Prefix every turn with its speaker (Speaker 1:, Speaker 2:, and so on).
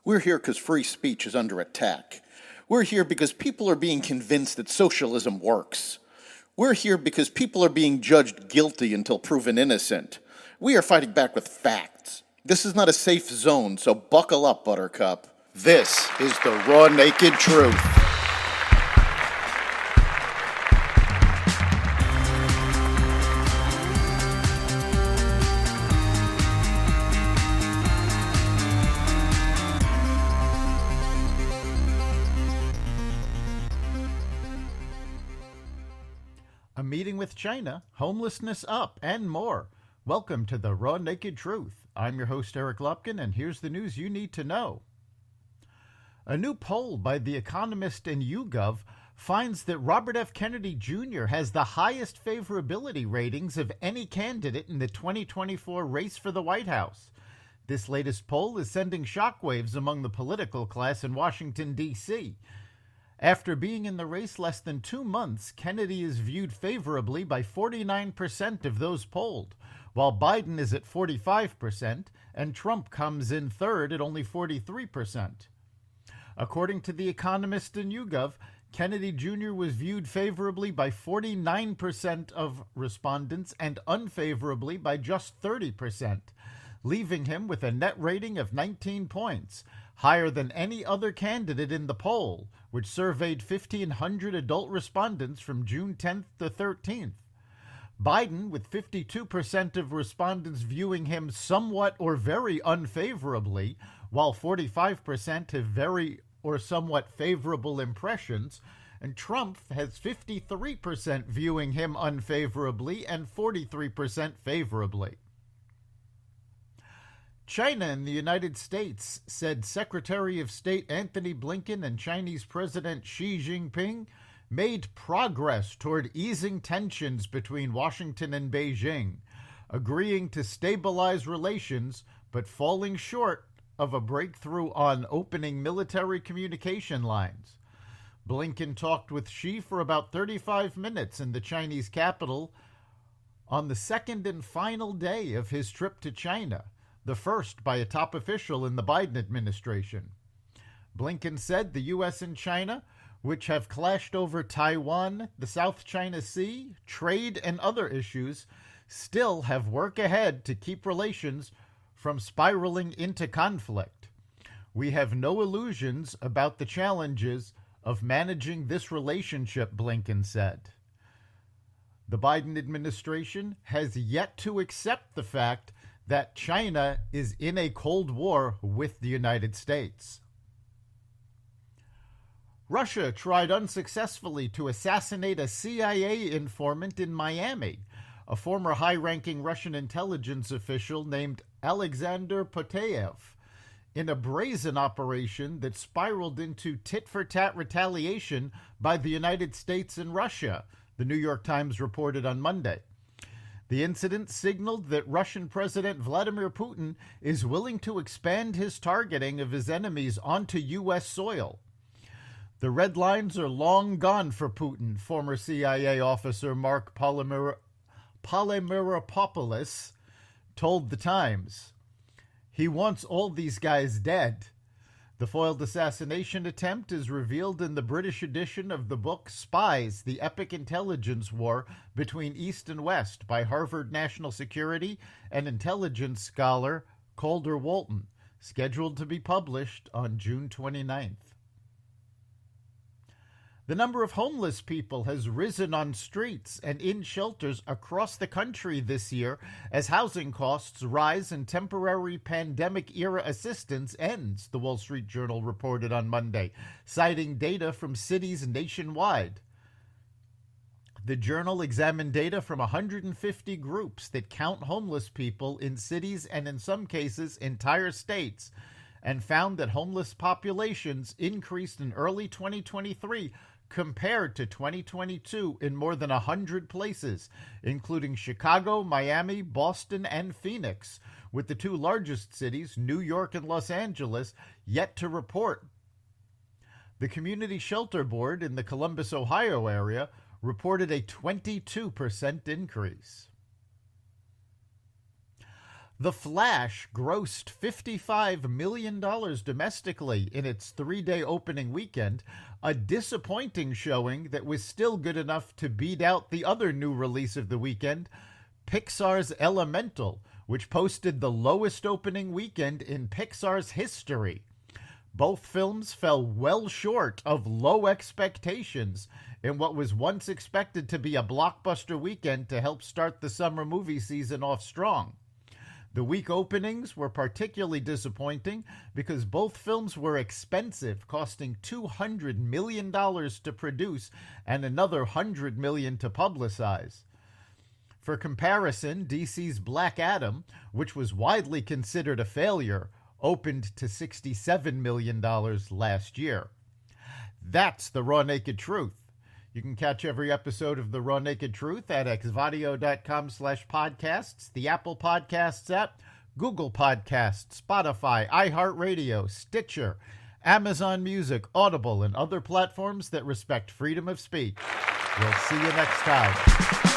Speaker 1: We're here because free speech is under attack. We're here because people are being convinced that socialism works. We're here because people are being judged guilty until proven innocent. We are fighting back with facts. This is not a safe zone, so buckle up, Buttercup. This is the raw, naked truth.
Speaker 2: A meeting with China, homelessness up, and more. Welcome to the Raw Naked Truth. I'm your host, Eric Lupkin, and here's the news you need to know. A new poll by The Economist and YouGov finds that Robert F. Kennedy Jr. has the highest favorability ratings of any candidate in the 2024 race for the White House. This latest poll is sending shockwaves among the political class in Washington, D.C. After being in the race less than 2 months, Kennedy is viewed favorably by 49% of those polled, while Biden is at 45% and Trump comes in third at only 43%. According to The Economist and YouGov, Kennedy Jr. was viewed favorably by 49% of respondents and unfavorably by just 30%, leaving him with a net rating of 19 points, higher than any other candidate in the poll, which surveyed 1,500 adult respondents from June 10th to 13th. Biden, with 52% of respondents viewing him somewhat or very unfavorably, while 45% have very or somewhat favorable impressions, and Trump has 53% viewing him unfavorably and 43% favorably. China and the United States said Secretary of State Antony Blinken and Chinese President Xi Jinping made progress toward easing tensions between Washington and Beijing, agreeing to stabilize relations but falling short of a breakthrough on opening military communication lines. Blinken talked with Xi for about 35 minutes in the Chinese capital on the second and final day of his trip to China, the first by a top official in the Biden administration. Blinken said the U.S. and China, which have clashed over Taiwan, the South China Sea, trade, and other issues, still have work ahead to keep relations from spiraling into conflict. We have no illusions about the challenges of managing this relationship, Blinken said. The Biden administration has yet to accept the fact that China is in a Cold War with the United States. Russia tried unsuccessfully to assassinate a CIA informant in Miami. A former high-ranking Russian intelligence official named Alexander Potayev, in a brazen operation that spiraled into tit-for-tat retaliation by the United States and Russia, the New York Times reported on Monday. The incident signaled that Russian President Vladimir Putin is willing to expand his targeting of his enemies onto U.S. soil. The red lines are long gone for Putin, former CIA officer Mark Polymeropoulos told The Times. He wants all these guys dead. The foiled assassination attempt is revealed in the British edition of the book Spies, the Epic Intelligence War Between East and West by Harvard National Security and intelligence scholar Calder Walton, scheduled to be published on June 29th. The number of homeless people has risen on streets and in shelters across the country this year as housing costs rise and temporary pandemic-era assistance ends, the Wall Street Journal reported on Monday, citing data from cities nationwide. The journal examined data from 150 groups that count homeless people in cities and, in some cases, entire states, and found that homeless populations increased in early 2023 compared to 2022 in more than 100 places, including Chicago, Miami, Boston, and Phoenix, with the two largest cities, New York and Los Angeles, yet to report. The Community Shelter Board in the Columbus, Ohio area reported a 22% increase. The Flash grossed $55 million domestically in its 3-day opening weekend, a disappointing showing that was still good enough to beat out the other new release of the weekend, Pixar's Elemental, which posted the lowest opening weekend in Pixar's history. Both films fell well short of low expectations in what was once expected to be a blockbuster weekend to help start the summer movie season off strong. The week openings were particularly disappointing because both films were expensive, costing $200 million to produce and another $100 million to publicize. For comparison, DC's Black Adam, which was widely considered a failure, opened to $67 million last year. That's the Raw Naked Truth. You can catch every episode of The Raw Naked Truth at xvadio.com/podcasts, the Apple Podcasts app, Google Podcasts, Spotify, iHeartRadio, Stitcher, Amazon Music, Audible, and other platforms that respect freedom of speech. We'll see you next time.